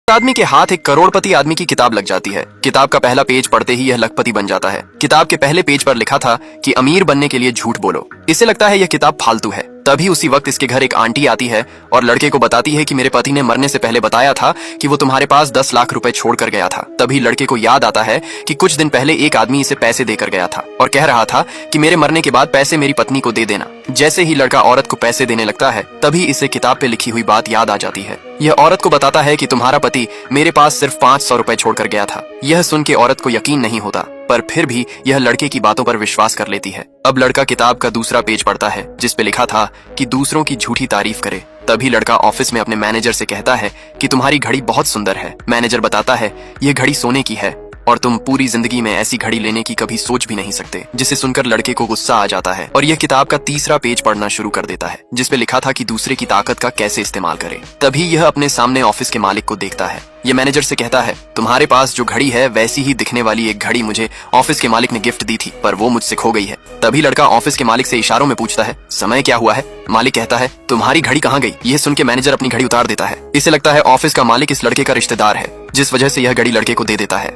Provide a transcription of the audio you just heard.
आदमी के हाथ एक करोड़पति आदमी की किताब लग जाती है। किताब का पहला पेज पढ़ते ही यह लखपति बन जाता है। किताब के पहले पेज पर लिखा था कि अमीर बनने के लिए झूठ बोलो। इसे लगता है यह किताब फालतू है। तभी उसी वक्त इसके घर एक आंटी आती है और लड़के को बताती है कि मेरे पति ने मरने से पहले बताया था कि वो तुम्हारे पास 10 लाख रुपए छोड़ कर गया था। तभी लड़के को याद आता है कि कुछ दिन पहले एक आदमी इसे पैसे देकर गया था और कह रहा था कि मेरे मरने के बाद पैसे मेरी पत्नी को दे देना। जैसे ही लड़का औरत को पैसे देने लगता है तभी इसे किताब पे लिखी हुई बात याद आ जाती है। यह औरत को बताता है कि तुम्हारा पति मेरे पास सिर्फ 500 रुपए छोड़कर गया था। यह सुन के औरत को यकीन नहीं होता, पर फिर भी यह लड़के की बातों पर विश्वास कर लेती है। अब लड़का किताब का दूसरा पेज पढ़ता है जिस पे लिखा था कि दूसरों की झूठी तारीफ करे। तभी लड़का ऑफिस में अपने मैनेजर से कहता है कि तुम्हारी घड़ी बहुत सुंदर है। मैनेजर बताता है यह घड़ी सोने की है और तुम पूरी जिंदगी में ऐसी घड़ी लेने की कभी सोच भी नहीं सकते। जिसे सुनकर लड़के को गुस्सा आ जाता है और यह किताब का तीसरा पेज पढ़ना शुरू कर देता है जिसपे लिखा था कि दूसरे की ताकत का कैसे इस्तेमाल करे। तभी यह अपने सामने ऑफिस के मालिक को देखता है। यह मैनेजर से कहता है तुम्हारे पास जो घड़ी है वैसी ही दिखने वाली एक घड़ी मुझे ऑफिस के मालिक ने गिफ्ट दी थी, पर वो मुझसे खो गई है। तभी लड़का ऑफिस के मालिक से इशारों में पूछता है समय क्या हुआ है। मालिक कहता है तुम्हारी घड़ी कहाँ गई। यह सुन के मैनेजर अपनी घड़ी उतार देता है। इसे लगता है ऑफिस का मालिक इस लड़के का रिश्तेदार है, जिस वजह से यह घड़ी लड़के को दे देता है।